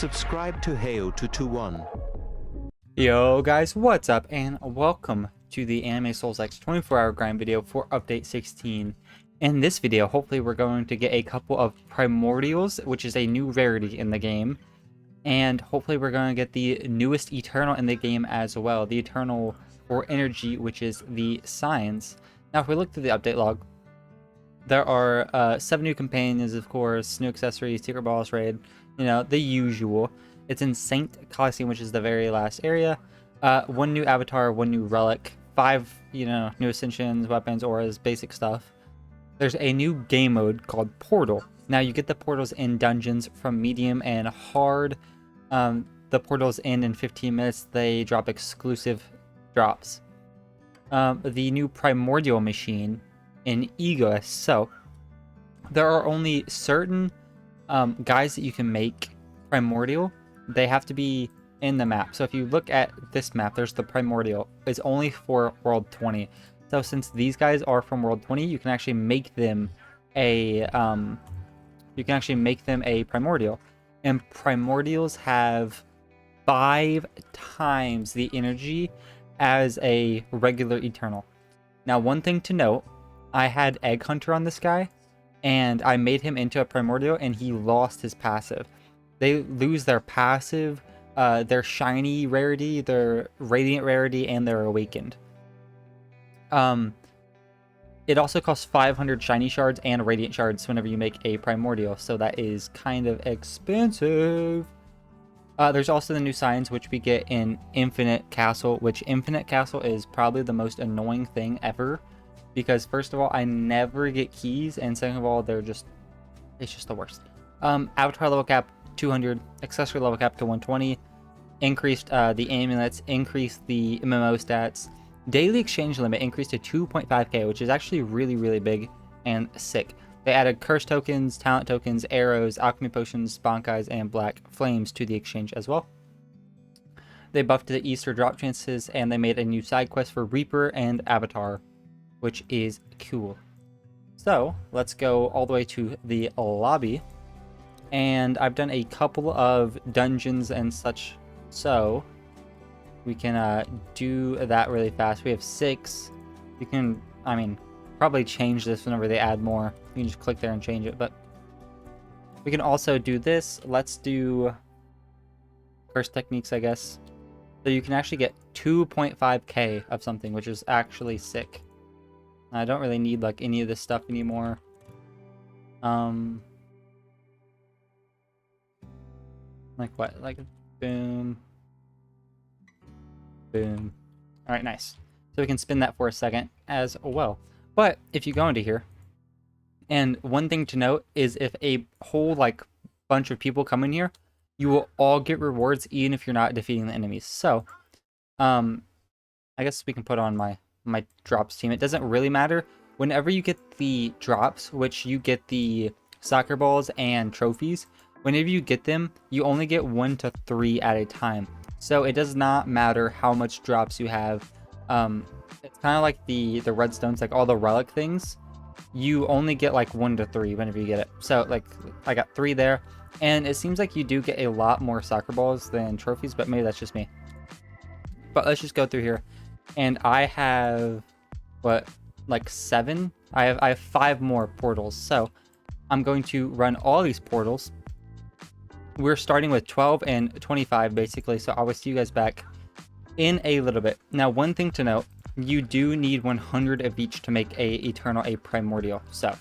Subscribe to Heyo221. Yo guys, what's up and welcome to the Anime Souls X 24-hour grind video for update 16. In this video, hopefully we're going to get a couple of Primordials, which is a new rarity in the game, and hopefully we're going to get the newest Eternal in the game as well, the Eternal or Energy, which is the Signs. Now if we look through the update log, there are 7 new companions, of course, new accessories, secret boss raid, you know, the usual. It's in Saint Coliseum, which is the very last area. 1 new avatar, 1 new relic, 5, new ascensions, weapons, auras, basic stuff. There's a new game mode called Portal. Now you get the portals in dungeons from medium and hard. The portals end in 15 minutes. They drop exclusive drops. The new Primordial machine in Egoist. So there are only certain guys that you can make Primordial. They have to be in the map. So if you look at this map, there's the Primordial. It's only for World 20. So since these guys are from World 20, you can actually make them a Primordial. And Primordials have 5 times the energy as a regular Eternal. Now, one thing to note, I had Egg Hunter on this guy, and I made him into a Primordial, and he lost his passive. They lose their passive, their shiny rarity, their radiant rarity, and their awakened. It also costs 500 shiny shards and radiant shards whenever you make a Primordial, so that is kind of expensive. There's also the new signs, which we get in Infinite Castle, which Infinite Castle is probably the most annoying thing ever. Because first of all, I never get keys, and second of all, it's just the worst. Avatar level cap 200, accessory level cap to 120, increased the amulets, increased the MMO stats, daily exchange limit increased to 2.5k, which is actually really, really big and sick. They added curse tokens, talent tokens, arrows, alchemy potions, bonkais, and black flames to the exchange as well. They buffed the Easter drop chances, and they made a new side quest for Reaper and Avatar, which is cool. So let's go all the way to the lobby, and I've done a couple of dungeons and such, so we can do that really fast. We have 6. You can, probably change this whenever they add more. You can just click there and change it, but we can also do this. Let's do curse techniques, I guess. So you can actually get 2.5k of something, which is actually sick. I don't really need like any of this stuff anymore. Like what? Like boom. Boom. Alright, nice. So we can spin that for a second as well. But if you go into here, and one thing to note is if a whole like bunch of people come in here, you will all get rewards even if you're not defeating the enemies. So I guess we can put on my drops team. It doesn't really matter. Whenever you get the drops, which you get the soccer balls and trophies, whenever you get them, you only get 1 to 3 at a time. So it does not matter how much drops you have. It's kind of like the redstones, like all the relic things. You only get like 1 to 3 whenever you get it. So like I got 3 there, and it seems like you do get a lot more soccer balls than trophies, but maybe that's just me. But let's just go through here. And I have, what, like 7? I have 5 more portals. So I'm going to run all these portals. We're starting with 12 and 25, basically. So I will see you guys back in a little bit. Now, one thing to note, you do need 100 of each to make a Eternal, a Primordial. So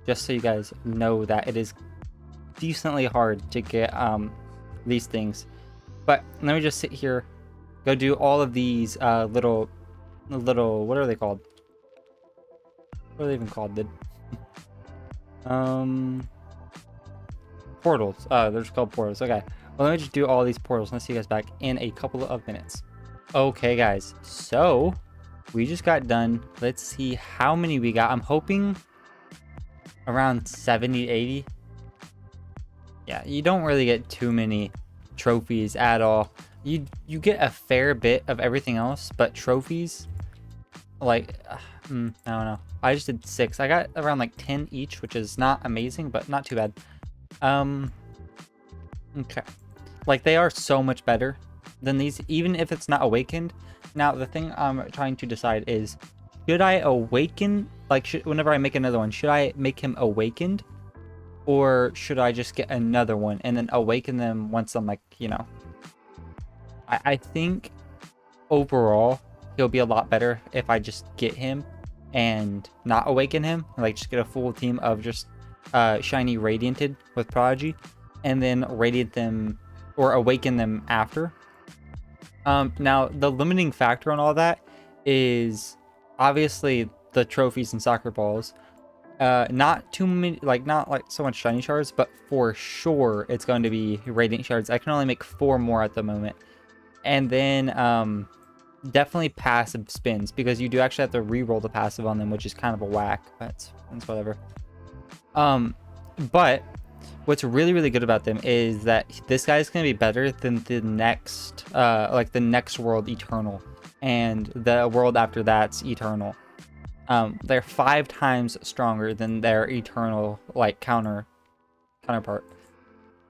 just so you guys know that it is decently hard to get these things. But let me just sit here. Go do all of these little, what are they called? What are they even called, dude? Portals. They're just called portals. Okay. Well, let me just do all these portals, and I'll see you guys back in a couple of minutes. Okay, guys. So we just got done. Let's see how many we got. I'm hoping around 70, 80. Yeah, you don't really get too many trophies at all. You get a fair bit of everything else, but trophies, like, I don't know. I just did 6. I got around like 10 each, which is not amazing, but not too bad. Okay. Like, they are so much better than these, even if it's not awakened. Now, the thing I'm trying to decide is, should I awaken, like, whenever I make another one, should I make him awakened? Or should I just get another one and then awaken them once I'm, like, you know. I think overall, he'll be a lot better if I just get him and not awaken him. Like, just get a full team of just shiny radianted with Prodigy, and then radiant them or awaken them after. Now, the limiting factor on all that is obviously the trophies and soccer balls. Not too many, like, not like so much shiny shards, but for sure it's going to be radiant shards. I can only make 4 more at the moment. And then definitely passive spins, because you do actually have to re-roll the passive on them, which is kind of a whack, but that's whatever. But what's really, really good about them is that this guy's gonna be better than the next like the next world Eternal, and the world after that's Eternal. They're 5 times stronger than their Eternal, like, counterpart.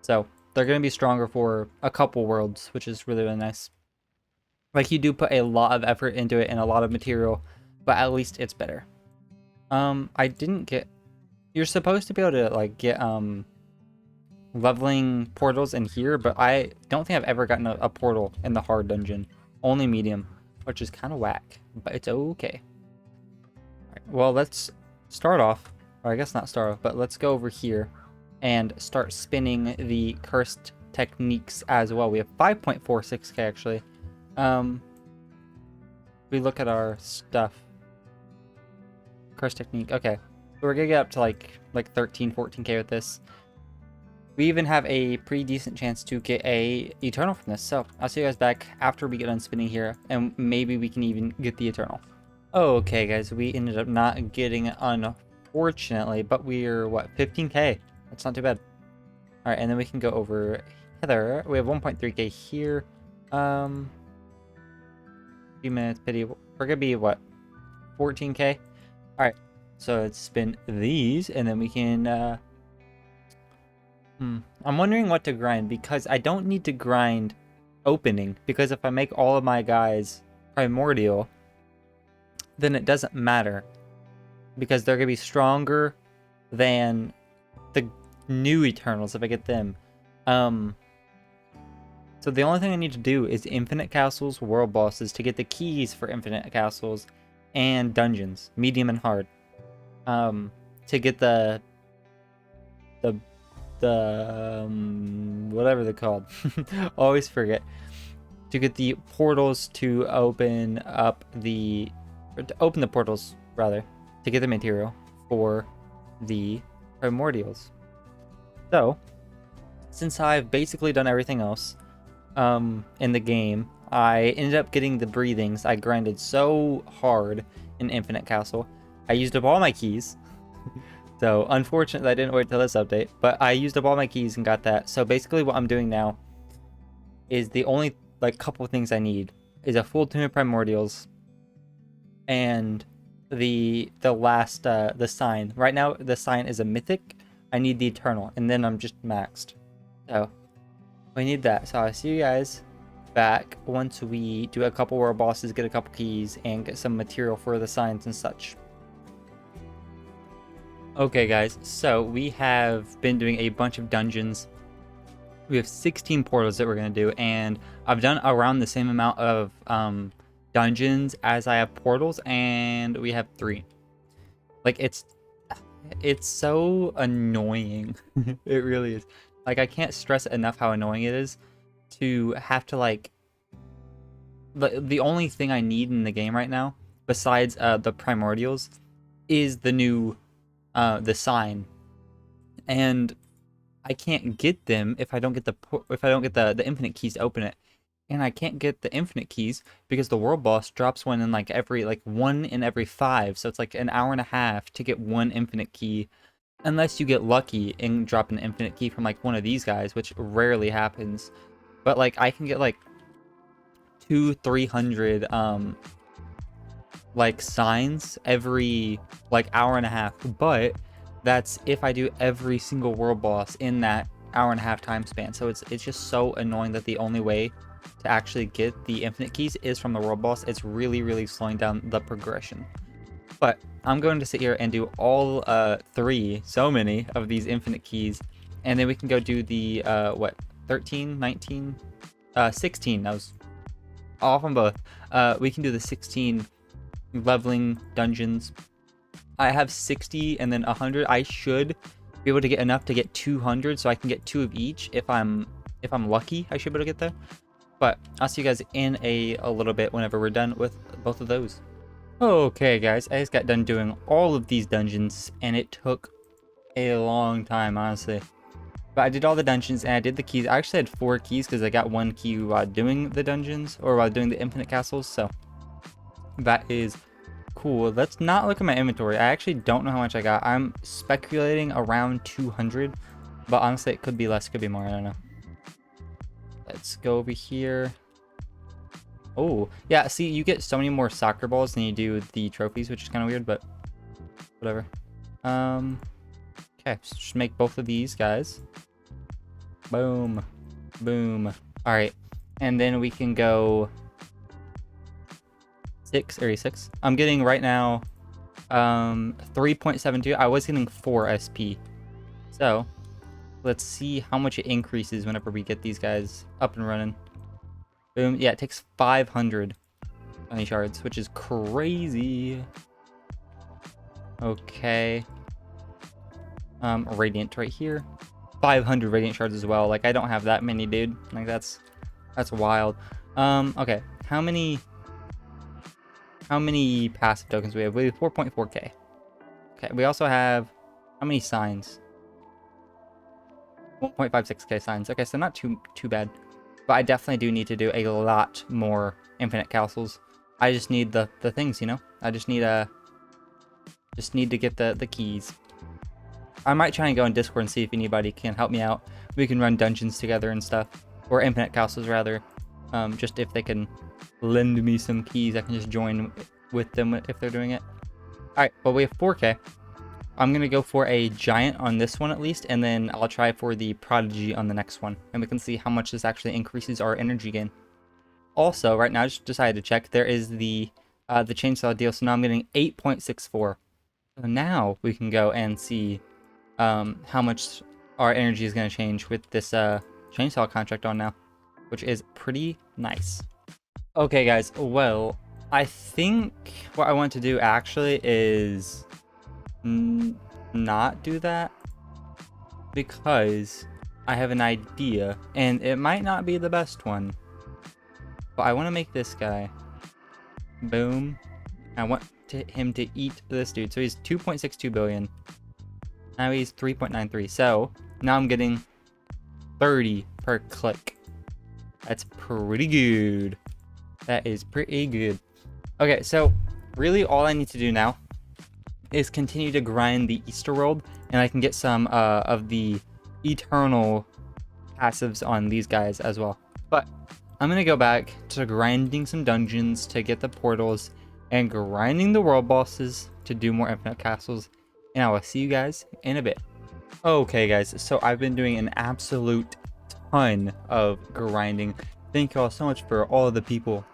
So they're gonna be stronger for a couple worlds, which is really, really nice. Like, you do put a lot of effort into it and a lot of material, but at least it's better. I didn't get... You're supposed to be able to, like, get leveling portals in here, but I don't think I've ever gotten a portal in the hard dungeon. Only medium, which is kind of whack, but it's okay. Alright, well, let's start off, or I guess not start off, but let's go over here and start spinning the cursed techniques as well. We have 5.46k actually. We look at our stuff. Curse technique. Okay. So we're gonna get up to like 13, 14k with this. We even have a pretty decent chance to get a Eternal from this. So I'll see you guys back after we get done spinning here, and maybe we can even get the Eternal. Okay, guys, we ended up not getting it, unfortunately, but we're, what, 15k? That's not too bad. All right, and then we can go over Heather. We have 1.3k here. Few minutes, pity. We're gonna be, what, 14k? All right, so let's spin these, and then we can, I'm wondering what to grind, because I don't need to grind opening, because if I make all of my guys Primordial, then it doesn't matter, because they're gonna be stronger than the new Eternals if I get them. So the only thing I need to do is Infinite Castles, World Bosses, to get the keys for Infinite Castles, and Dungeons, medium and hard. To get the whatever they're called. Always forget. To get the portals to open up the... Or to open the portals, rather. To get the material for the Primordials. So, since I've basically done everything else in the game, I ended up getting the breathings. I grinded so hard in Infinite Castle. I used up all my keys. So, unfortunately, I didn't wait till this update, but I used up all my keys and got that. So, basically, what I'm doing now is the only, like, couple of things I need is a full team of Primordials and the last, the sign. Right now, the sign is a mythic. I need the Eternal, and then I'm just maxed. So, we need that. So, I'll see you guys back once we do a couple world bosses, get a couple keys, and get some material for the signs and such. Okay, guys, so we have been doing a bunch of dungeons. We have 16 portals that we're going to do, and I've done around the same amount of dungeons as I have portals, and we have 3. Like, it's so annoying. It really is. Like, I can't stress enough how annoying it is to have to, like... The only thing I need in the game right now, besides the Primordials, is the new... the sign, and I can't get them if I don't get the infinite keys to open it, and I can't get the infinite keys because the world boss drops one in one in every 5, so it's like an hour and a half to get one infinite key, unless you get lucky and drop an infinite key from like one of these guys, which rarely happens. But like I can get like 200-300 like signs every like hour and a half, but that's if I do every single world boss in that hour-and-a-half time span. So it's just so annoying that the only way to actually get the infinite keys is from the world boss. It's really slowing down the progression. But I'm going to sit here and do all so many of these infinite keys, and then we can go do the what, 13, 19, 16. I was off on both. We can do the 16 leveling dungeons. I have 60 and then 100. I should be able to get enough to get 200, so I can get 2 of each. If I'm lucky, I should be able to get there. But I'll see you guys in a little bit whenever we're done with both of those. Okay, guys, I just got done doing all of these dungeons, and it took a long time, honestly. But I did all the dungeons, and I did the keys. I actually had 4 keys because I got 1 key while doing the dungeons, or while doing the infinite castles, so that is cool. Let's not look at my inventory. I actually don't know how much I got. I'm speculating around 200, but honestly, it could be less, could be more, I don't know. Let's go over here. Oh, yeah, see, you get so many more soccer balls than you do the trophies, which is kind of weird, but whatever. Okay, so just make both of these guys. Boom. Boom. All right, and then we can go 6. I'm getting right now 3.72. I was getting 4 SP. So let's see how much it increases whenever we get these guys up and running. Boom. Yeah, it takes 500 money shards, which is crazy. Okay. Radiant right here. 500 radiant shards as well. Like, I don't have that many, dude. Like, that's wild. Okay. How many passive tokens we have? We have 4.4k. Okay, we also have how many signs? 1.56k signs. Okay, so not too bad. But I definitely do need to do a lot more infinite castles. I just need the things, you know? I just need to get the keys. I might try and go on Discord and see if anybody can help me out. We can run dungeons together and stuff. Or infinite castles, rather. Just if they can lend me some keys, I can just join with them if they're doing it. Alright, well, we have 4k. I'm going to go for a giant on this one at least, and then I'll try for the prodigy on the next one. And we can see how much this actually increases our energy gain. Also, right now, I just decided to check. There is the chainsaw deal, so now I'm getting 8.64. So now we can go and see how much our energy is going to change with this chainsaw contract on now, which is pretty nice. Okay, guys, well, I think what I want to do actually is not do that, because I have an idea, and it might not be the best one, but I want to make this guy. Boom. I want him to eat this dude. So he's 2.62 billion. Now he's 3.93. So now I'm getting 30 per click. That's pretty good. That is pretty good. Okay, so really all I need to do now is continue to grind the Easter world, and I can get some of the eternal passives on these guys as well. But I'm gonna go back to grinding some dungeons to get the portals and grinding the world bosses to do more infinite castles, and I will see you guys in a bit. Okay, guys, so I've been doing an absolute ton of grinding. Thank you all so much for all of the people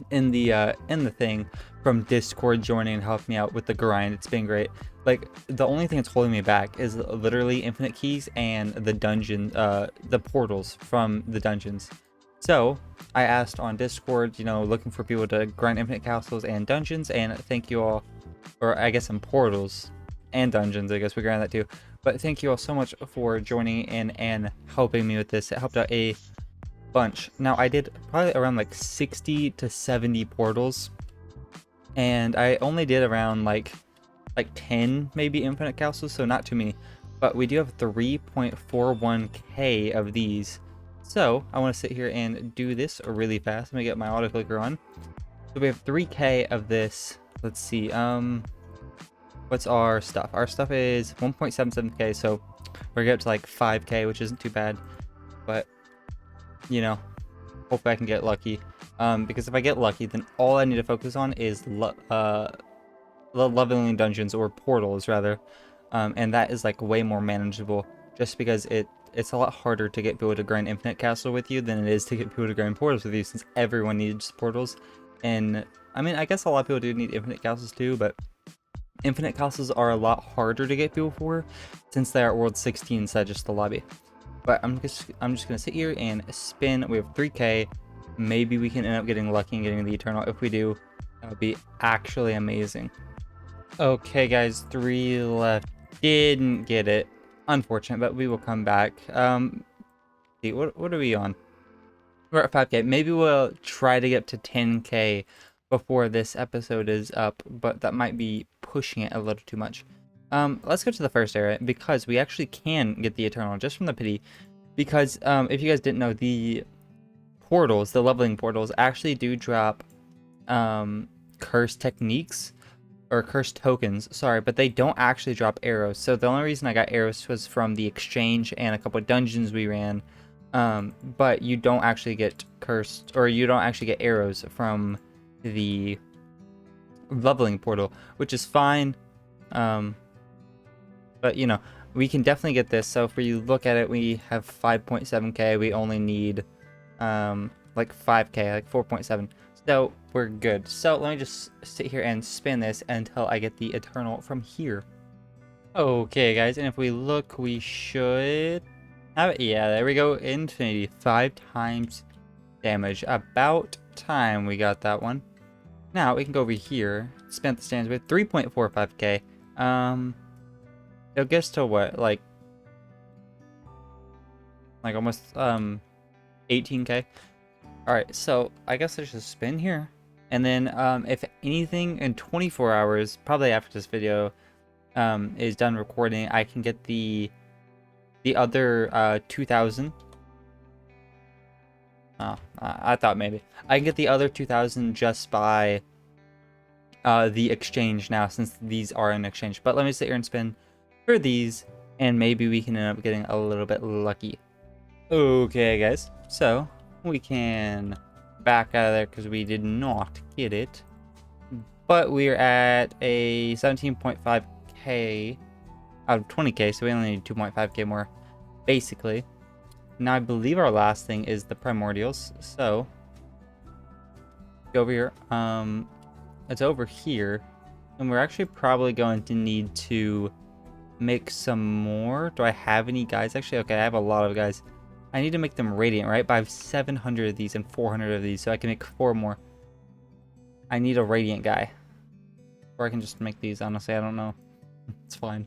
in the thing from Discord joining and helping me out with the grind. It's been great. Like, the only thing that's holding me back is literally infinite keys and the dungeon, the portals from the dungeons. So I asked on Discord, you know, looking for people to grind infinite castles and dungeons, and thank you all, or I guess some portals and dungeons, I guess we grind that too. But thank you all so much for joining in and helping me with this. It helped out a bunch. Now, I did probably around like 60 to 70 portals, and I only did around like 10 maybe infinite castles, so not too many. But we do have 3.41k of these, so I want to sit here and do this really fast. Let me get my auto clicker on. So we have 3k of this. Let's see, what's our stuff? Our stuff is 1.77k, so we're gonna get to like 5k, which isn't too bad, but you know, hopefully I can get lucky. Because if I get lucky, then all I need to focus on is leveling dungeons, or portals rather, and that is like way more manageable, just because it's a lot harder to get people to grind Infinite Castle with you than it is to get people to grind portals with you, since everyone needs portals. And I mean, I guess a lot of people do need Infinite Castles too, but Infinite Castles are a lot harder to get people for, since they are at World 16 instead of just the lobby. But I'm just gonna sit here and spin. We have 3k. Maybe we can end up getting lucky and getting the Eternal. If we do, that would be actually amazing. Okay, guys, 3 left. Didn't get it. Unfortunate, but we will come back. See, what are we on? We're at 5k. Maybe we'll try to get to 10k before this episode is up, but that might be pushing it a little too much. Let's go to the first area, because we actually can get the Eternal just from the pity. Because if you guys didn't know, the portals, the leveling portals, actually do drop cursed techniques, or cursed tokens, sorry, but they don't actually drop arrows. So the only reason I got arrows was from the exchange and a couple of dungeons we ran. But you don't actually get cursed, or you don't actually get arrows from the leveling portal, which is fine. But you know, we can definitely get this. So if we look at it, we have 5.7k. We only need like 5k, like 4.7. So we're good. So let me just sit here and spin this until I get the Eternal from here. Okay, guys, and if we look, we should have it. Yeah, there we go. Infinity, 5 times damage. About time we got that one. Now we can go over here, spin the stands with 3.45k. It'll get us to what, like almost 18k. All right, so I guess there's a spin here, and then if anything in 24 hours, probably after this video is done recording, I can get the other 2,000. Oh, I thought maybe I can get the other 2,000 just by the exchange now, since these are an exchange. But let me sit here and spin for these, and maybe we can end up getting a little bit lucky. Okay, guys, so we can back out of there because we did not get it, but we're at a 17.5k out of 20k, so we only need 2.5k more basically. Now I believe our last thing is the Primordials, so go over here. It's over here, and we're actually probably going to need to make some more. Do I have any guys? Actually, okay, I have a lot of guys. I need to make them radiant, right? But I have 700 of these and 400 of these, so I can make 4 more. I need a radiant guy, or I can just make these. Honestly, I don't know. It's fine.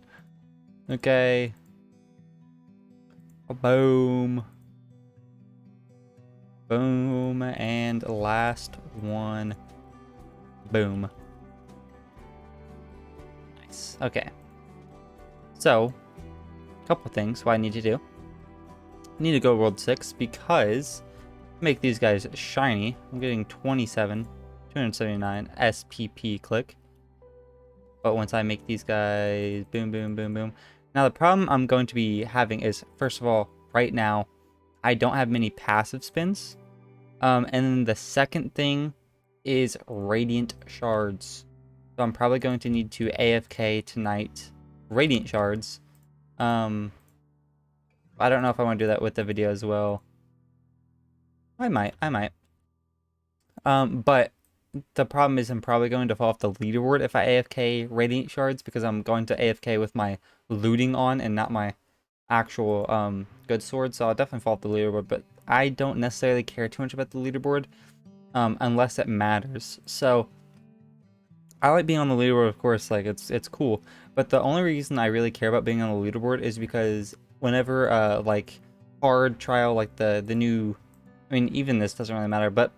Okay. Boom. Boom. And last one. Boom. Nice. Okay. So, a couple things what I need to do. I need to go World 6 because make these guys shiny. I'm getting 279 SPP click. But once I make these guys boom, boom, boom, boom. Now the problem I'm going to be having is, first of all, right now, I don't have many passive spins. And then the second thing is Radiant Shards. So I'm probably going to need to AFK tonight Radiant Shards. I don't know if I want to do that with the video as well. I might. But the problem is I'm probably going to fall off the leaderboard if I AFK Radiant Shards, because I'm going to AFK with my looting on and not my actual good sword. So I'll definitely fall off the leaderboard, but I don't necessarily care too much about the leaderboard unless it matters. So I like being on the leaderboard, of course, like it's cool. But the only reason I really care about being on the leaderboard is because whenever like hard trial, like the new, I mean, even this doesn't really matter, but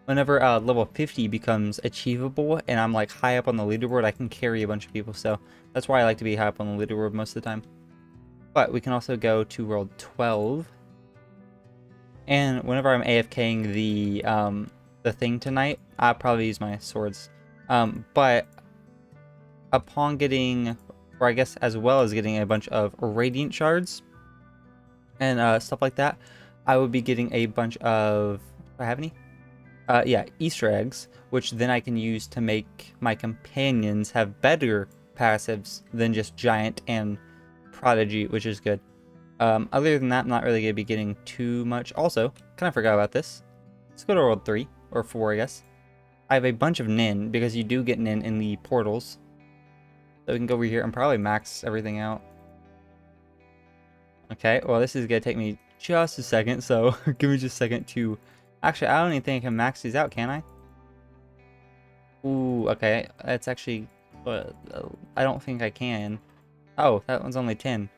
whenever level 50 becomes achievable and I'm like high up on the leaderboard, I can carry a bunch of people. So that's why I like to be high up on the leaderboard most of the time. But we can also go to World 12. And whenever I'm AFKing the thing tonight, I'll probably use my swords. But upon getting, or I guess as well as getting a bunch of Radiant Shards and stuff like that, I would be getting a bunch of, do I have any? Yeah, Easter eggs, which then I can use to make my companions have better passives than just Giant and Prodigy, which is good. Other than that, I'm not really going to be getting too much. Also, kind of forgot about this. Let's go to world 3, or 4, I guess. I have a bunch of Nin, because you do get Nin in the portals. So we can go over here and probably max everything out. Okay, well this is going to take me just a second, so give me just a second to... Actually, I don't even think I can max these out, can I? Ooh, okay, that's actually... I don't think I can. Oh, that one's only 10.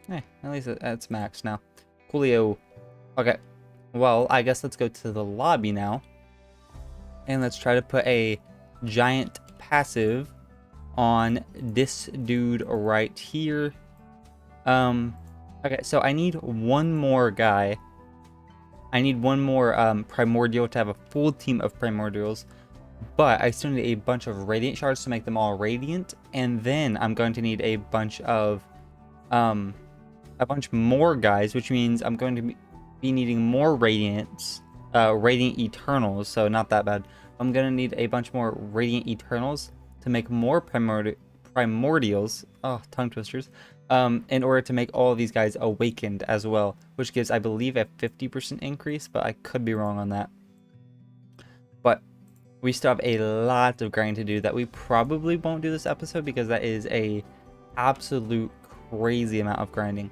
Hey, at least it's maxed now. Coolio. Okay, well, I guess let's go to the lobby now. And let's try to put a giant passive on this dude right here. Okay, so I need one more guy. I need one more Primordial to have a full team of Primordials. But I still need a bunch of Radiant Shards to make them all Radiant. And then I'm going to need a bunch more guys, which means I'm going to be needing more Radiant Eternals, so not that bad. I'm going to need a bunch more Radiant Eternals to make more Primordials, oh, tongue twisters, in order to make all of these guys Awakened as well, which gives, I believe, a 50% increase, but I could be wrong on that. But we still have a lot of grinding to do that we probably won't do this episode because that is a absolute crazy amount of grinding.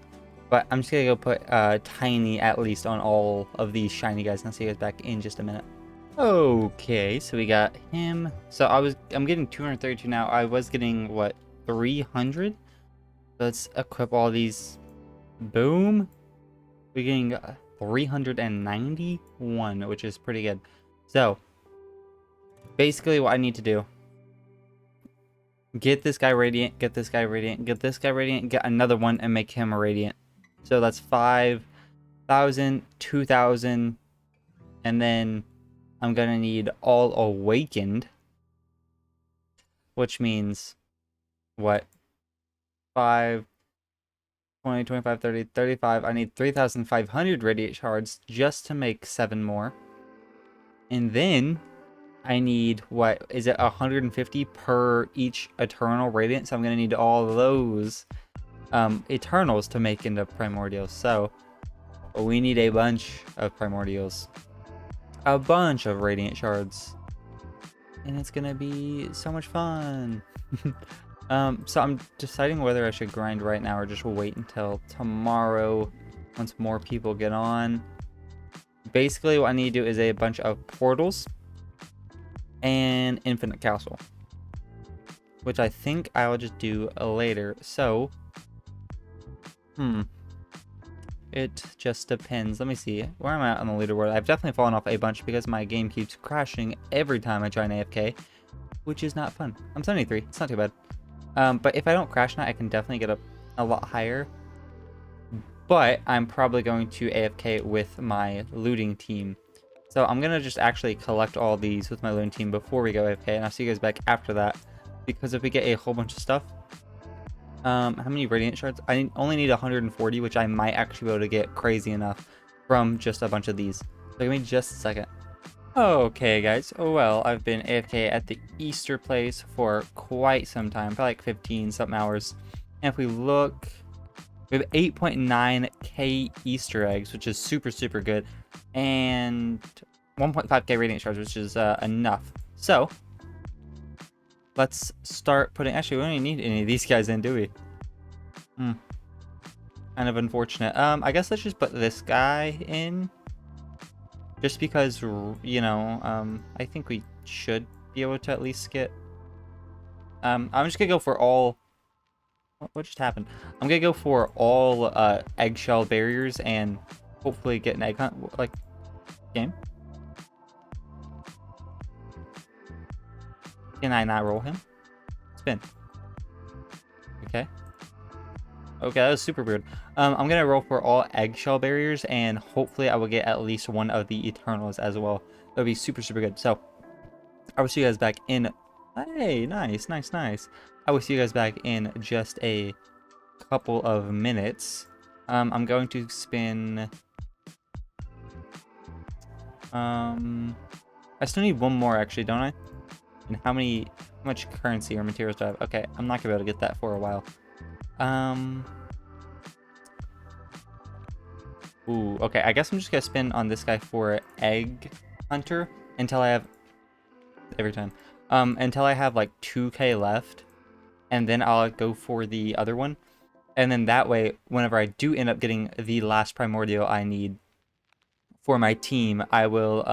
But I'm just gonna go put Tiny at least on all of these shiny guys, and I'll see you guys back in just a minute. Okay, so we got him. So I'm getting 232 now. I was getting what, 300? Let's equip all these. Boom. We're getting 391, which is pretty good. So basically what I need to do, get this guy Radiant, get this guy Radiant, get this guy Radiant, get another one and make him a Radiant. So that's 5,000, 2,000, and then I'm gonna need all Awakened, which means what? 5, 20, 25, 30, 35. I need 3,500 Radiant Shards just to make 7 more. And then I need, what is it, 150 per each Eternal Radiant? So I'm gonna need all those Eternals to make into Primordials. So we need a bunch of Primordials, a bunch of Radiant Shards, and it's gonna be so much fun. So I'm deciding whether I should grind right now or just wait until tomorrow once more people get on. Basically what I need to do is a bunch of portals and Infinite Castle, which I think I will just do later. So it just depends. Let me see where I'm at on the leaderboard. I've definitely fallen off a bunch because my game keeps crashing every time I try an AFK, which is not fun. I'm 73. It's not too bad. But if I don't crash now, I can definitely get up a lot higher. But I'm probably going to AFK with my looting team. So I'm going to just actually collect all these with my looting team before we go AFK. And I'll see you guys back after that. Because if we get a whole bunch of stuff... how many Radiant Shards? I only need 140, which I might actually be able to get crazy enough from just a bunch of these. So give me just a second. Okay, guys. Oh, well, I've been AFK at the Easter place for quite some time, probably like 15-something hours. And if we look, we have 8.9k Easter eggs, which is super, super good, and 1.5k Radiant Shards, which is enough. So let's start putting... Actually, we don't even need any of these guys in, do we? Kind of unfortunate. I guess let's just put this guy in. Just because, you know, I think we should be able to at least get... I'm just gonna go for all... What just happened? I'm gonna go for all eggshell barriers and hopefully get an egg hunt, like, game. Can I not roll him? Spin. Okay. Okay, that was super weird. I'm gonna roll for all eggshell barriers, and hopefully I will get at least one of the Eternals as well. That would be super, super good. So, I will see you guys back in... Hey, nice, nice, nice. I will see you guys back in just a couple of minutes. I'm going to spin... I still need one more, actually, don't I? And how much currency or materials do I have? Okay, I'm not gonna be able to get that for a while. Ooh, okay. I guess I'm just gonna spin on this guy for Egg Hunter until I have every time. Until I have like 2k left, and then I'll go for the other one. And then that way, whenever I do end up getting the last Primordial I need for my team, I will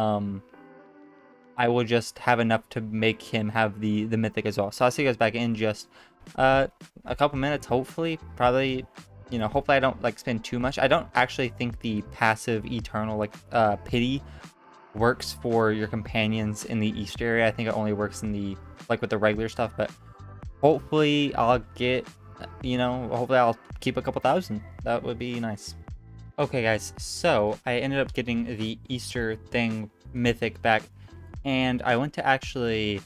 just have enough to make him have the mythic as well. So I'll see you guys back in just a couple minutes, hopefully. Probably, you know, hopefully I don't like spend too much. I don't actually think the passive eternal like pity works for your companions in the East area. I think it only works in the like with the regular stuff, but hopefully I'll get, you know, hopefully I'll keep a couple thousand. That would be nice. Okay guys, so I ended up getting the Easter thing mythic back, and I went to actually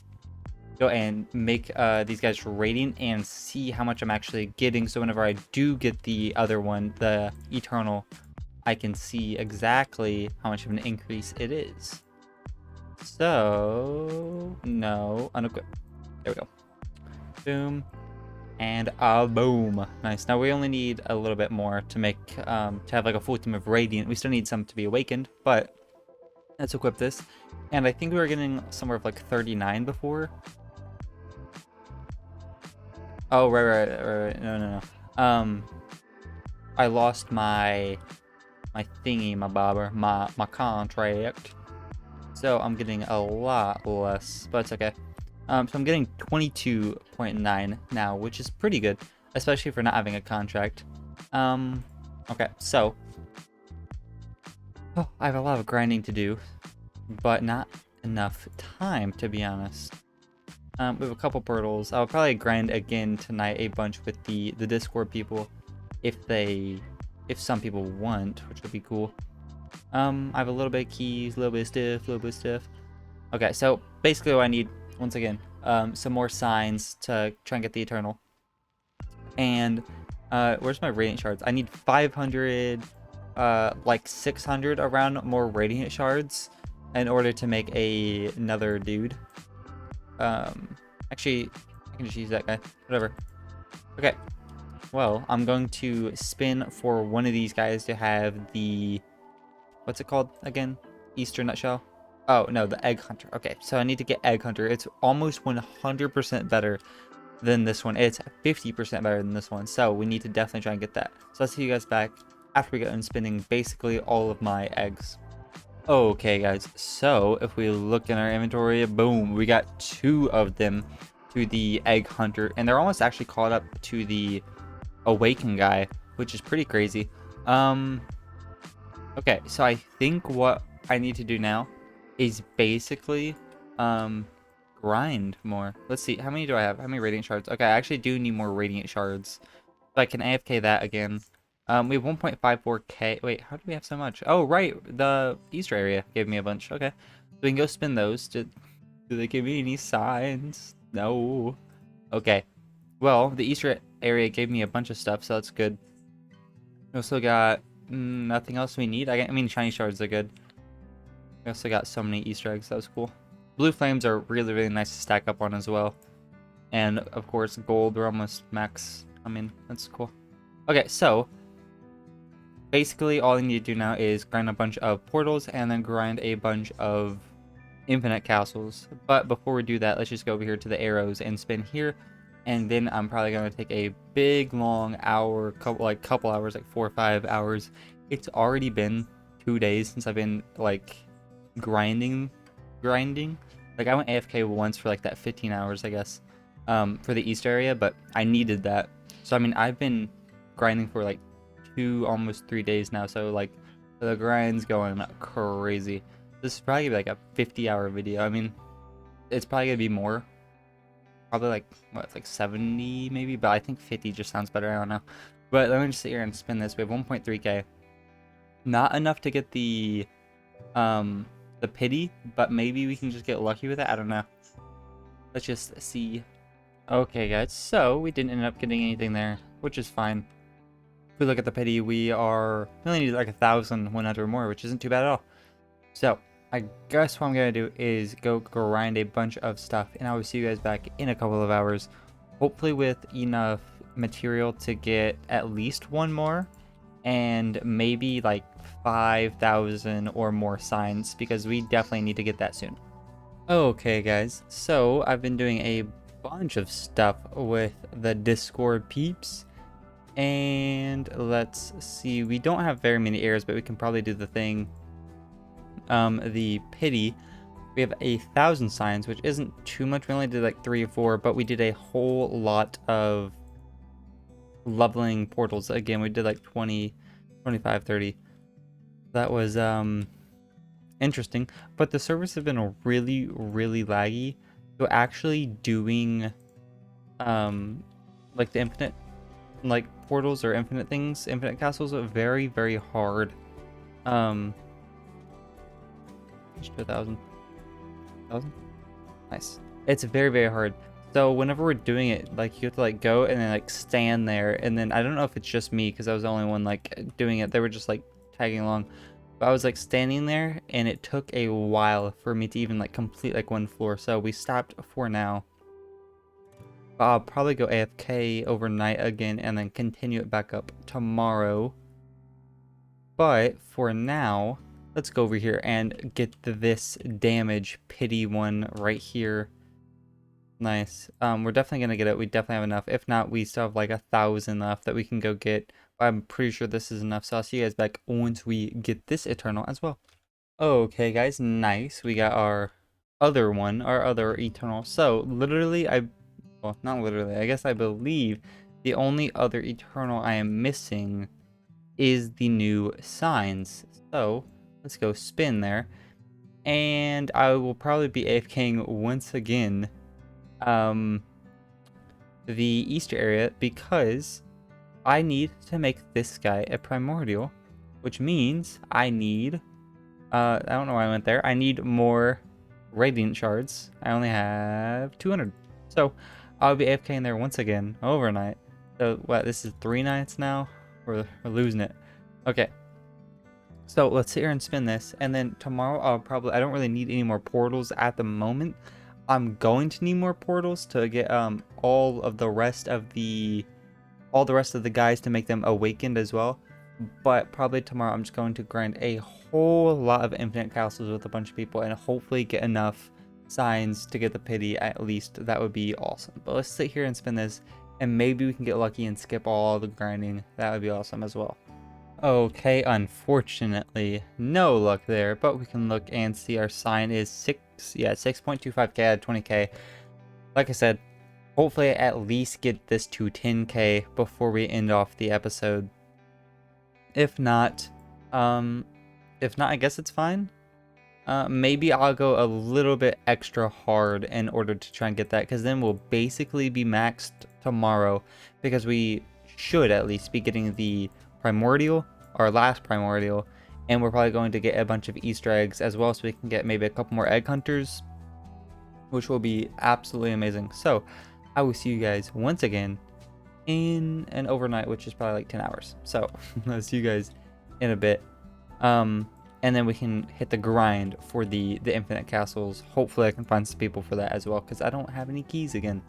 go and make these guys radiant and see how much I'm actually getting, so whenever I do get the other one, the eternal, I can see exactly how much of an increase it is. So no, unequip. There we go. Boom. And boom. Nice. Now we only need a little bit more to make to have like a full team of radiant. We still need some to be awakened, but let's equip this. And I think we were getting somewhere of like 39 before. Oh, right. No. I lost my thingy, my bobber, my contract. So I'm getting a lot less, but it's okay. So I'm getting 22.9 now, which is pretty good, especially for not having a contract. Okay, so I have a lot of grinding to do, but not enough time, to be honest. We have a couple portals. I'll probably grind again tonight a bunch with the Discord people, if some people want, which would be cool. I have a little bit of keys, a little bit of stiff. Okay, so basically what I need, once again, some more signs to try and get the eternal. And where's my radiant shards? I need 500, like 600 around more radiant shards in order to make another dude. Actually, I can just use that guy. Whatever. Okay. Well, I'm going to spin for one of these guys to have the, what's it called again? Easter nutshell. Oh, no, the Egg Hunter. Okay, so I need to get Egg Hunter. It's almost 100% better than this one. It's 50% better than this one. So we need to definitely try and get that. So I'll see you guys back after we get done spinning basically all of my eggs. Okay, guys. So if we look in our inventory, boom, we got 2 of them to the Egg Hunter. And they're almost actually caught up to the Awaken guy, which is pretty crazy. Okay, so I think what I need to do now is basically grind more. Let's see, how many do I have? How many radiant shards? Okay, I actually do need more radiant shards, so I can AFK that again. We have 1.54k. Wait, how do we have so much? Oh, right, the Easter area gave me a bunch. Okay, so we can go spin those. Do they give me any signs? No. Okay, well, the Easter area gave me a bunch of stuff, so that's good. We also got nothing else we need. I mean, shiny shards are good. We also got so many Easter eggs. That was cool. Blue flames are really, really nice to stack up on as well. And, of course, gold. We're almost max. I mean, that's cool. Okay, so basically all I need to do now is grind a bunch of portals and then grind a bunch of infinite castles. But before we do that, let's just go over here to the arrows and spin here. And then I'm probably going to take a big, long hour, couple hours, like 4 or 5 hours. It's already been 2 days since I've been, like, grinding. Like, I went AFK once for, like, that 15 hours, I guess, for the East area, but I needed that. So, I mean, I've been grinding for, like, 2, almost 3 days now, so, like, the grind's going crazy. This is probably, like, a 50-hour video. I mean, it's probably going to be more. Probably like, what, it's like 70 maybe, but I think 50 just sounds better, I don't know. But let me just sit here and spin this. We have 1.3k. Not enough to get the pity, but maybe we can just get lucky with it, I don't know. Let's just see. Okay guys, so we didn't end up getting anything there, which is fine. If we look at the pity, we only need like 1,100 more, which isn't too bad at all. So I guess what I'm going to do is go grind a bunch of stuff, and I will see you guys back in a couple of hours, hopefully with enough material to get at least one more, and maybe like 5,000 or more signs, because we definitely need to get that soon. Okay guys, so I've been doing a bunch of stuff with the Discord peeps, and let's see, we don't have very many errors, but we can probably do the thing. The pity, we have 1,000 signs, which isn't too much. We only did like 3 or 4, but we did a whole lot of leveling portals. Again, we did like 20, 25, 30. That was interesting, but the servers have been really, really laggy. So actually doing like the infinite like portals or infinite things, infinite castles, are very, very hard. Just 1,000. Nice. It's very, very hard. So whenever we're doing it, like you have to like go and then like stand there, and then I don't know if it's just me because I was the only one like doing it. They were just like tagging along. But I was like standing there, and it took a while for me to even like complete like one floor. So we stopped for now. I'll probably go AFK overnight again and then continue it back up tomorrow. But for now, let's go over here and get this damage pity one right here. Nice. We're definitely gonna get it. We definitely have enough. If not, we still have like 1,000 left that we can go get. But I'm pretty sure this is enough. So I'll see you guys back once we get this Eternal as well. Okay, guys. Nice. We got our other one, our other Eternal. So literally, well, not literally. I guess I believe the only other Eternal I am missing is the new signs. So let's go spin there. And I will probably be AFKing once again the Easter area, because I need to make this guy a Primordial, which means I need, I don't know why I went there. I need more Radiant Shards. I only have 200. So I'll be AFKing there once again, overnight. So what, this is 3 nights now? We're losing it. Okay. So let's sit here and spin this, and then tomorrow I don't really need any more portals at the moment. I'm going to need more portals to get all the rest of the guys to make them awakened as well. But probably tomorrow I'm just going to grind a whole lot of infinite castles with a bunch of people and hopefully get enough signs to get the pity at least. That would be awesome. But let's sit here and spin this, and maybe we can get lucky and skip all the grinding. That would be awesome as well. Okay, unfortunately, no luck there, but we can look and see our sign is 6.25k out of 20k. Like I said, hopefully at least get this to 10k before we end off the episode. If not, I guess it's fine. Maybe I'll go a little bit extra hard in order to try and get that, because then we'll basically be maxed tomorrow, because we should at least be getting the Primordial, our last Primordial, and we're probably going to get a bunch of Easter eggs as well, so we can get maybe a couple more egg hunters, which will be absolutely amazing. So I will see you guys once again in an overnight, which is probably like 10 hours. So I'll see you guys in a bit. And then we can hit the grind for the infinite castles. Hopefully I can find some people for that as well, because I don't have any keys again.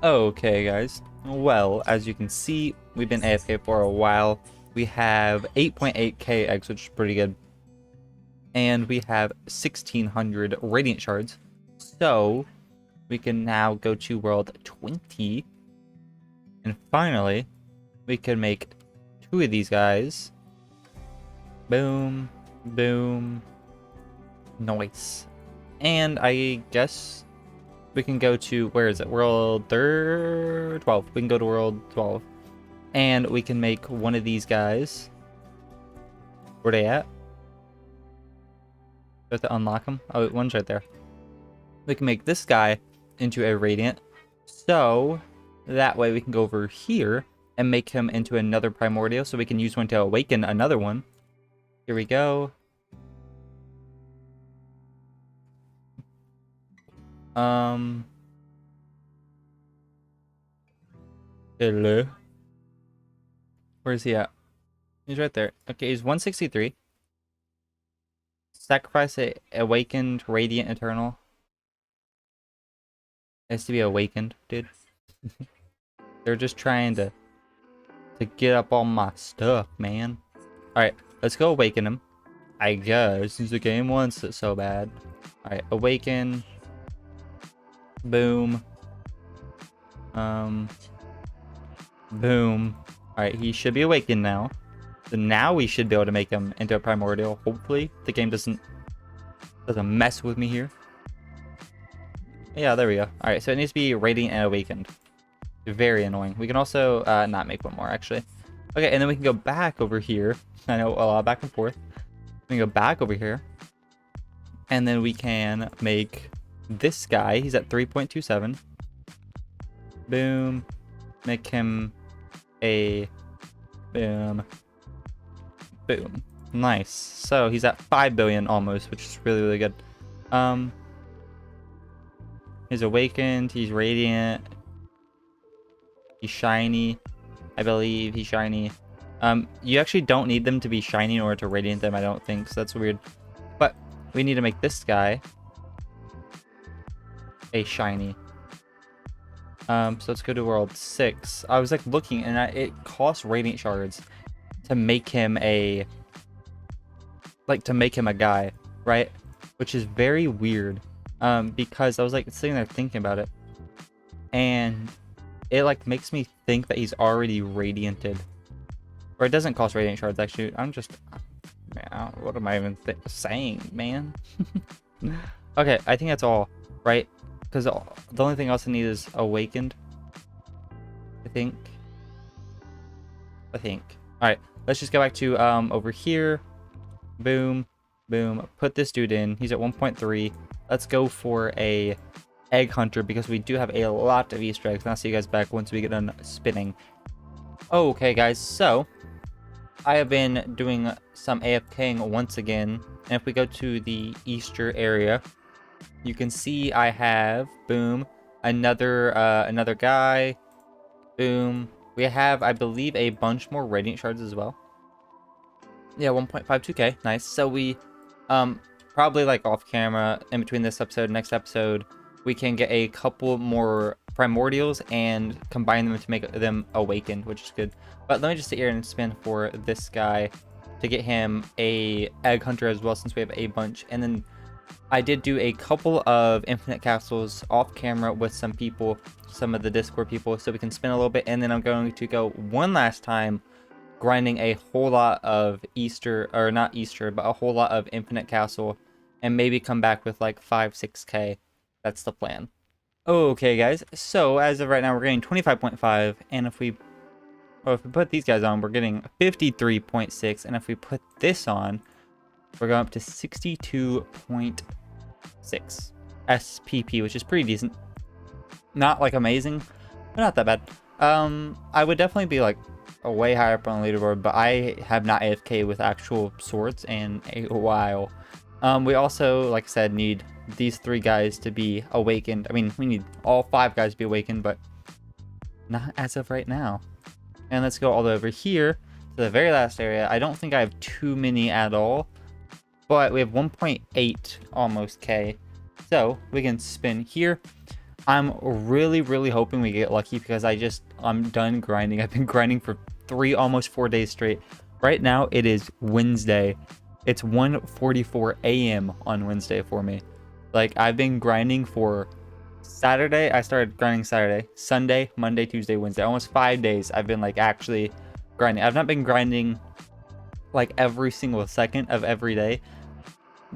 Okay, guys. Well, as you can see, we've been AFK for a while. We have 8.8k eggs, which is pretty good. And we have 1,600 Radiant Shards. So, we can now go to World 20. And finally, we can make 2 of these guys. Boom. Boom. Nice. And I guess we can go to, where is it? World 12. We can go to World 12. And we can make one of these guys. Where they at? Do I have to unlock them? Oh, one's right there. We can make this guy into a Radiant. So that way we can go over here and make him into another Primordial, so we can use one to awaken another one. Here we go. Hello. Where is he at? He's right there. Okay, he's 163. Sacrifice a awakened Radiant Eternal. It has to be awakened, dude. They're just trying to get up all my stuff, man. Alright, let's go awaken him. I guess, since the game wants it so bad. Alright, awaken. Boom. Boom. Alright, he should be awakened now. So now we should be able to make him into a Primordial. Hopefully, the game doesn't mess with me here. Yeah, there we go. Alright, so it needs to be Radiant and Awakened. Very annoying. We can also not make one more, actually. Okay, and then we can go back over here. I know, a lot back and forth. We can go back over here. And then we can make this guy. He's at 3.27. Boom. Make him a... Boom. Boom. Nice. So he's at 5 billion almost, which is really, really good. He's awakened. He's radiant. He's shiny. I believe he's shiny. You actually don't need them to be shiny in order to radiant them, I don't think. So that's weird. But we need to make this guy a shiny. So let's go to world 6. I was like looking, and it costs radiant shards to make him a guy, right? Which is very weird. Because I was like sitting there thinking about it, and it like makes me think that he's already radianted, or it doesn't cost radiant shards. Actually, I'm just, man, what am I even saying, man? Okay, I think that's all, right? Because the only thing else I need is awakened. I think. All right, let's just go back to over here. Boom, boom. Put this dude in. He's at 1.3. Let's go for a egg hunter because we do have a lot of Easter eggs. And I'll see you guys back once we get done spinning. Okay, guys. So I have been doing some AFKing once again. And if we go to the Easter area, you can see I have, boom, another guy. Boom. We have, I believe, a bunch more radiant shards as well. Yeah, 1.52k. Nice. So we probably like off camera in between this episode and next episode, we can get a couple more primordials and combine them to make them awakened, which is good. But let me just sit here and spin for this guy to get him a egg hunter as well, since we have a bunch. And then I did do a couple of infinite castles off camera with some people, some of the Discord people, so we can spin a little bit. And then I'm going to go one last time grinding a whole lot of Easter, or not Easter, but a whole lot of infinite castle, and maybe come back with like 5-6k. That's the plan. Okay, guys, so as of right now, we're getting 25.5, and if we put these guys on, we're getting 53.6, and if we put this on, we're going up to 62.6 SPP, which is pretty decent. Not like amazing, but not that bad. I would definitely be like way higher up on the leaderboard, but I have not AFK with actual swords in a while. We also, like I said, need these 3 guys to be awakened. I mean, we need all 5 guys to be awakened, but not as of right now. And let's go all the way over here to the very last area. I don't think I have too many at all, but we have 1.8 almost k. So we can spin here. I'm really, really hoping we get lucky because I'm done grinding. I've been grinding for almost 4 days straight. Right now it is Wednesday. It's 1:44 a.m. on Wednesday for me. Like, I've been grinding for Saturday. I started grinding Saturday, Sunday, Monday, Tuesday, Wednesday. Almost 5 days I've been like actually grinding. I've not been grinding like every single second of every day,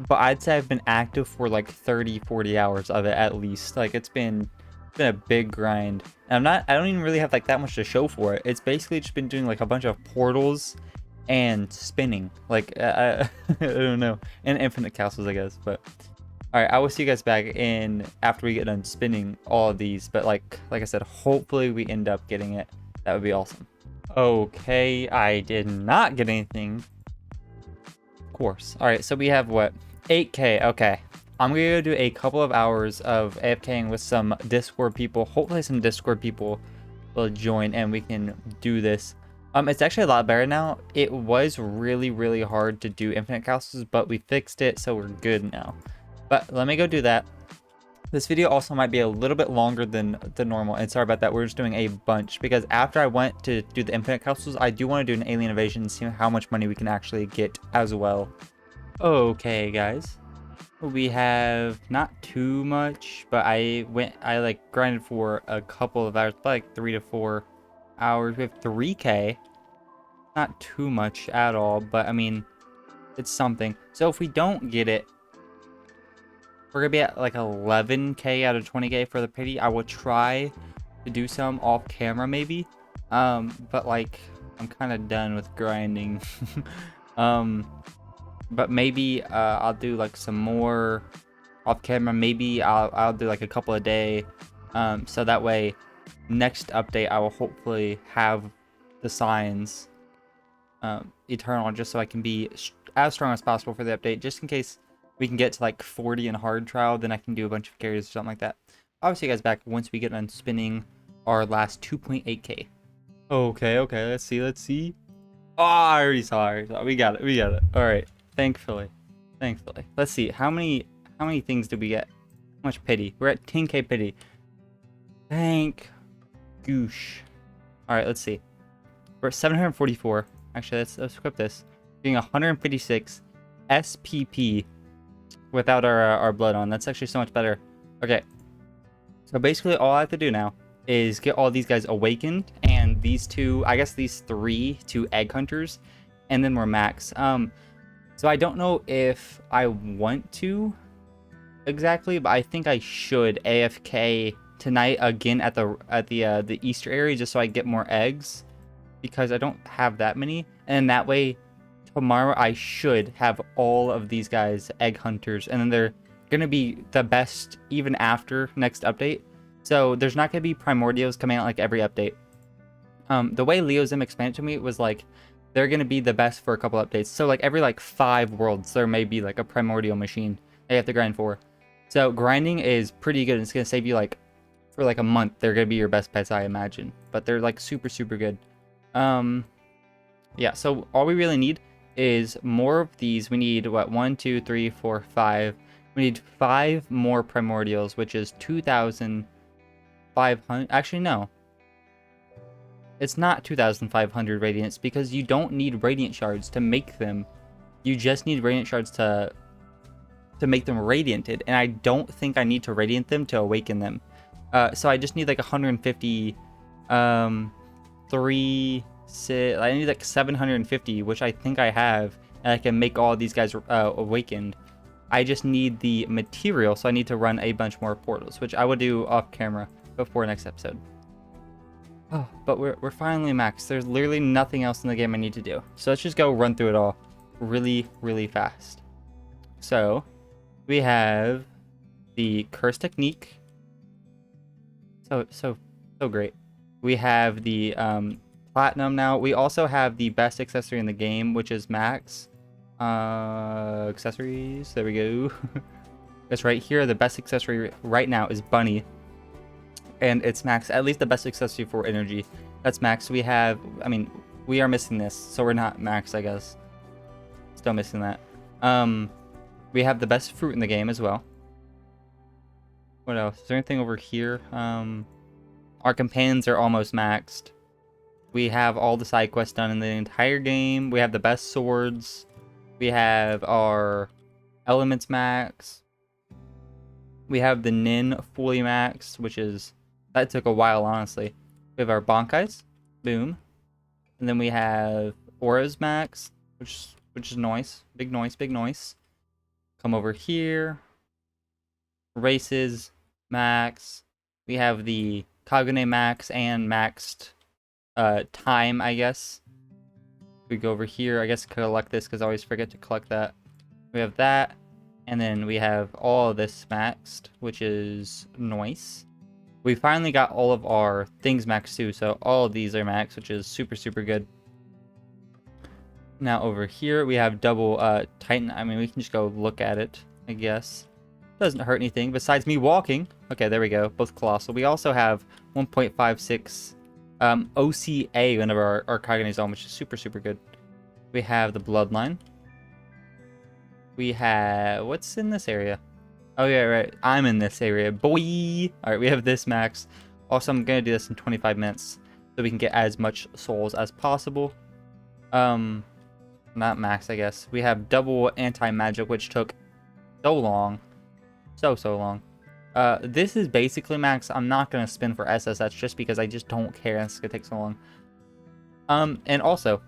but I'd say I've been active for like 30-40 hours of it at least. Like, it's been a big grind. And I don't even really have like that much to show for it. It's basically just been doing like a bunch of portals and spinning, like I don't know, and infinite castles, I guess. But all right, I will see you guys back in after we get done spinning all of these. But like I said, hopefully we end up getting it. That would be awesome. Okay, I did not get anything, of course. All right, so we have what, 8k. Okay, I'm gonna go do a couple of hours of AFKing with some Discord people. Hopefully some Discord people will join and we can do this. It's actually a lot better now. It was really, really hard to do infinite castles, but we fixed it, so we're good now. But let me go do that. This video also might be a little bit longer than the normal, and sorry about that. We're just doing a bunch because after I went to do the infinite capsules, I do want to do an alien invasion and see how much money we can actually get as well. Okay, guys. We have not too much, but I like grinded for a couple of hours, like 3 to 4 hours. We have 3K. Not too much at all, but I mean, it's something. So if we don't get it, we're gonna be at like 11K out of 20K for the pity. I will try to do some off camera maybe. But like I'm kind of done with grinding. But maybe I'll do like some more off camera. Maybe I'll do like a couple a day. So that way next update I will hopefully have the signs eternal, just so I can be as strong as possible for the update, just in case we can get to like 40 in hard trial. Then I can do a bunch of carries or something like that. I'll see you guys back once we get on spinning our last 2.8k. Okay, let's see. Oh, I already saw. We got it. All right, thankfully. Let's see, how many things did we get? How much pity? We're at 10k pity. Thank goosh. All right, let's see. We're at 744. Actually, let's equip this. Being 156 SPP without our blood on. That's actually so much better. Okay. So basically all I have to do now is get all these guys awakened, and these two, I guess these 3 to egg hunters, and then we're max. So I don't know if I want to exactly, but I think I should AFK tonight again at the Easter area, just so I get more eggs, because I don't have that many, and that way tomorrow I should have all of these guys egg hunters, and then they're gonna be the best even after next update. So there's not gonna be primordials coming out like every update. The way Leozim explained it to me was like they're gonna be the best for a couple updates. So like every like 5 worlds there may be like a primordial machine that you have to grind for. So grinding is pretty good. It's gonna save you like for like a month. They're gonna be your best pets, I imagine. But they're like super good. Yeah, so all we really need is more of these. We need what, 1, 2, 3, 4, 5. We need 5 more primordials, which is 2,500. Actually, no. It's not 2,500 radiance, because you don't need radiant shards to make them. You just need radiant shards to make them radianted, and I don't think I need to radiant them to awaken them. So I just need like 150, 3, 6, I need like 750, which I think I have, and I can make all these guys awakened. I just need the material, so I need to run a bunch more portals, which I will do off camera before next episode. Oh, but we're finally maxed. There's literally nothing else in the game I need to do. So let's just go run through it all really fast. So we have the curse technique. So great. We have the platinum now. We also have the best accessory in the game, which is max. Accessories. There we go. That's right here. The best accessory right now is bunny. And it's max, at least the best accessory for energy. That's max. We have, I mean, we are missing this, so we're not max, I guess. Still missing that. We have the best fruit in the game as well. What else? Is there anything over here? Our companions are almost maxed. We have all the side quests done in the entire game. We have the best swords. We have our elements max. We have the Nin fully maxed, which is... that took a while, honestly. We have our Bankais. Boom. And then we have Auras max, which is nice. Big noise. Come over here. Races max. We have the Kagune max and maxed time, I guess. We go over here. I guess collect this, because I always forget to collect that. We have that. And then we have all of this maxed, which is nice. We finally got all of our things maxed too, so all of these are maxed, which is super good. Now over here we have double Titan. I mean, we can just go look at it, I guess. Doesn't hurt anything besides me walking. Okay, there we go. Both colossal. We also have 1.56 OCA whenever our Kagune is on, which is super good. We have the bloodline. We have... what's in this area? Oh yeah, right. I'm in this area, boy. All right, we have this max. Also, I'm gonna do this in 25 minutes so we can get as much souls as possible. Not max, I guess. We have double anti-magic, which took so long, so long. This is basically max. I'm not gonna spin for SSS just because I just don't care. It's gonna take so long. And also,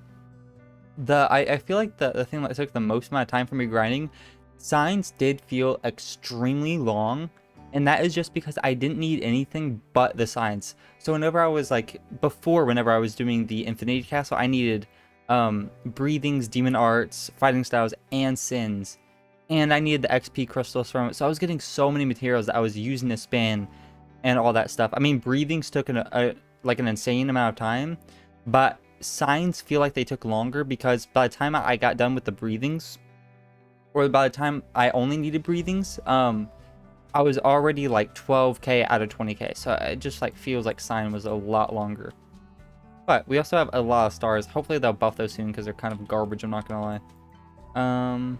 I feel like the thing that took the most amount of time for me grinding, signs did feel extremely long, and that is just because I didn't need anything but the signs. So whenever I was like whenever I was doing the Infinity Castle, I needed breathings, demon arts, fighting styles, and sins, and I needed the XP crystals from it. So I was getting so many materials that I was using to spin and all that stuff. I mean, breathings took like an insane amount of time, but signs feel like they took longer because by the time I got done with the breathings, or by the time I only needed breathings, I was already like 12k out of 20k. So it just like feels like sign was a lot longer. But we also have a lot of stars. Hopefully they'll buff those soon because they're kind of garbage, I'm not gonna lie.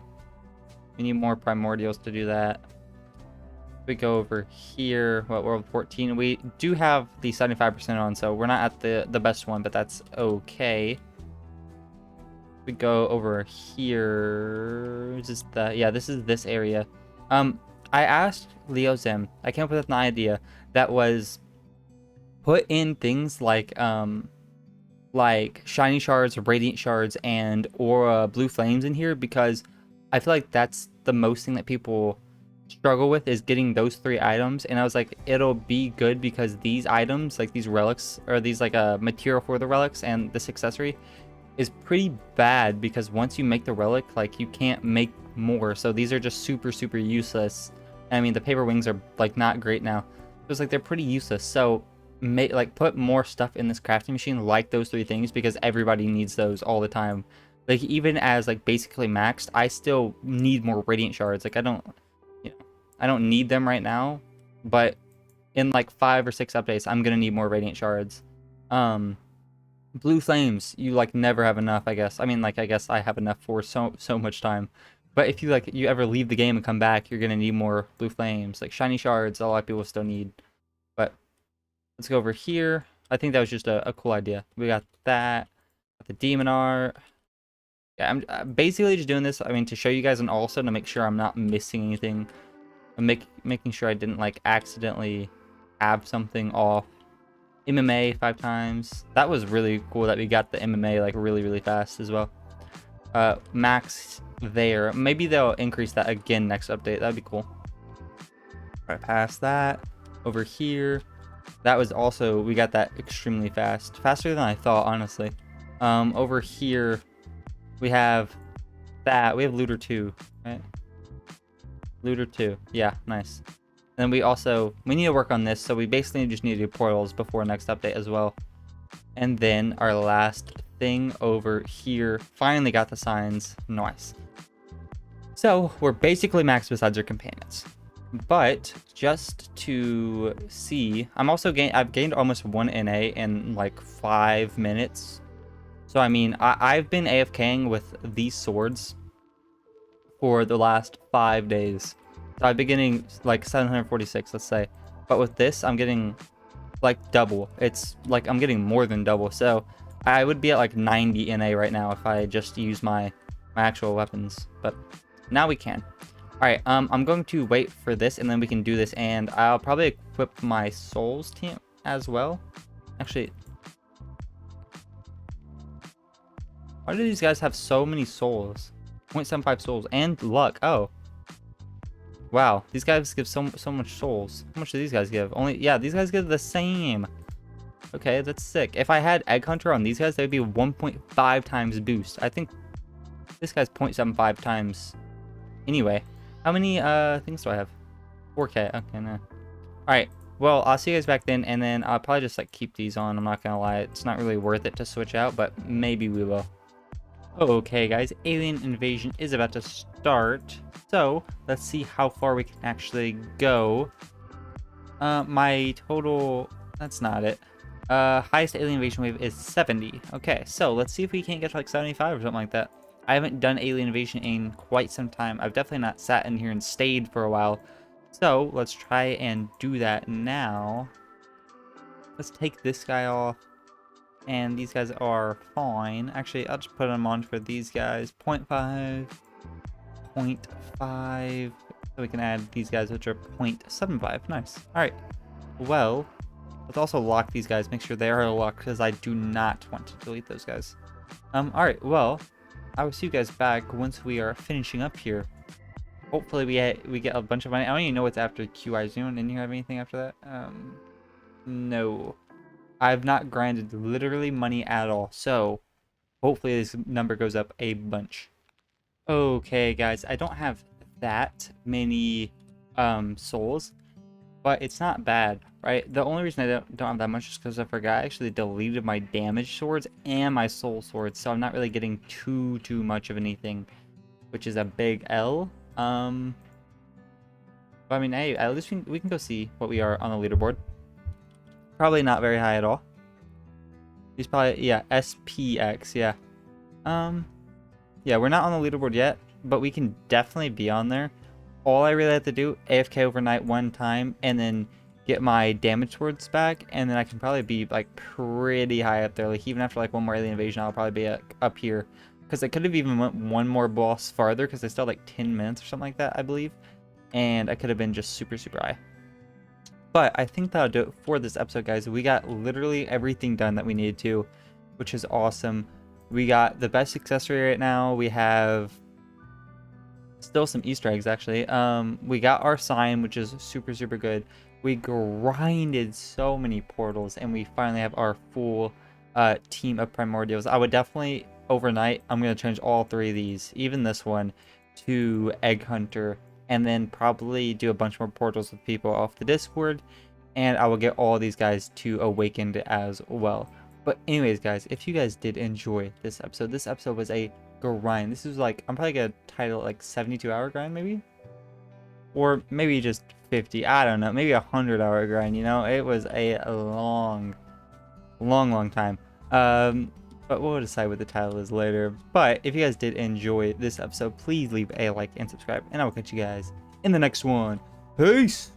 We need more primordials to do that. We go over here, what, world 14, we do have the 75% on, so we're not at the best one, but that's okay. We go over here. Is this this is this area. I asked Leo Zim, I came up with an idea that was put in things like shiny shards, radiant shards, and aura blue flames in here, because I feel like that's the most thing that people struggle with, is getting those 3 items. And I was like, it'll be good because these items, like these relics, or these like material for the relics and this accessory, is pretty bad because once you make the relic, like you can't make more. So these are just super useless. I mean, the paper wings are like not great now. It's like they're pretty useless. So put more stuff in this crafting machine, like those 3 things, because everybody needs those all the time. Like even as like basically maxed, I still need more radiant shards. Like I don't need them right now, but in like 5 or 6 updates, I'm gonna need more radiant shards. Blue flames, you like never have enough, I guess. I mean, like I guess I have enough for so much time, but if you ever leave the game and come back, you're gonna need more blue flames. Like shiny shards, a lot of people still need. But let's go over here. I think that was just a cool idea. We got that. Got the demon art. Yeah, I'm basically just doing this, I mean, to show you guys, and also to make sure I'm not missing anything. I'm making sure I didn't like accidentally have something off. MMA 5 times. That was really cool that we got the MMA like really fast as well. Max there. Maybe they'll increase that again next update. That'd be cool. Right past that. Over here. That was also, we got that extremely fast. Faster than I thought, honestly. Over here, we have that. We have Looter 2, right? Looter 2. Yeah, nice. And then we need to work on this, so we basically just need to do portals before next update as well. And then our last thing over here, finally got the signs. Nice. So we're basically maxed besides our companions. But just to see, I've gained almost 1 NA in like 5 minutes. So I mean, I've been AFKing with these swords for the last 5 days. So I've been getting like 746, let's say. But with this, I'm getting like double. It's like I'm getting more than double. So I would be at like 90 NA right now if I just use my actual weapons. But now we can. Alright, I'm going to wait for this and then we can do this. And I'll probably equip my souls team as well. Actually, why do these guys have so many souls? 0.75 souls and luck. Oh. Wow, these guys give so much souls. How much do these guys give? Yeah, these guys give the same. Okay, that's sick. If I had Egg Hunter on these guys, they would be 1.5 times boost. I think this guy's 0.75 times. Anyway, how many things do I have? 4k. Okay, no. Alright, well, I'll see you guys back then, and then I'll probably just like keep these on. I'm not gonna lie, it's not really worth it to switch out, but maybe we will. Okay, guys, Alien Invasion is about to start. So, let's see how far we can actually go. My total... That's not it. Highest Alien Invasion wave is 70. Okay, so let's see if we can't get to like 75 or something like that. I haven't done Alien Invasion in quite some time. I've definitely not sat in here and stayed for a while. So let's try and do that now. Let's take this guy off. And these guys are fine. Actually, I'll just put them on for these guys. 0.5, 0.5. So we can add these guys, which are 0.75. Nice. All right. Well, let's also lock these guys. Make sure they are locked because I do not want to delete those guys. All right. Well, I will see you guys back once we are finishing up here. Hopefully we get a bunch of money. I don't even know what's after QI. Does anyone in here have anything after that? No. I've not grinded literally money at all. So hopefully this number goes up a bunch. Okay, guys. I don't have that many souls, but it's not bad, right? The only reason I don't have that much is because I forgot I actually deleted my damage swords and my soul swords. So I'm not really getting too much of anything, which is a big L. But I mean, hey, at least we can go see what we are on the leaderboard. Probably not very high at all. He's probably, yeah, SPX, yeah. Yeah, we're not on the leaderboard yet, but we can definitely be on there. All I really have to do, AFK overnight one time, and then get my damage swords back, and then I can probably be, like, pretty high up there. Like, even after, like, one more alien invasion, I'll probably be up here. Because I could have even went one more boss farther, because I still have, like, 10 minutes or something like that, I believe. And I could have been just super high. But I think that'll do it for this episode, guys. We got literally everything done that we needed to, which is awesome. We got the best accessory right now. We have still some Easter eggs, actually. We got our sign, which is super good. We grinded so many portals, and we finally have our full team of Primordials. I would definitely, overnight, I'm going to change all 3 of these, even this one, to Egg Hunter, and then probably do a bunch more portals with people off the Discord, and I will get all these guys to Awakened as well. But anyways, guys, if you guys did enjoy this episode was a grind. This is like, I'm probably gonna title it like 72-hour grind, maybe? Or maybe just 50, I don't know, maybe 100-hour grind, you know? It was a long time. But we'll decide what the title is later. But if you guys did enjoy this episode, please leave a like and subscribe, and I will catch you guys in the next one. Peace!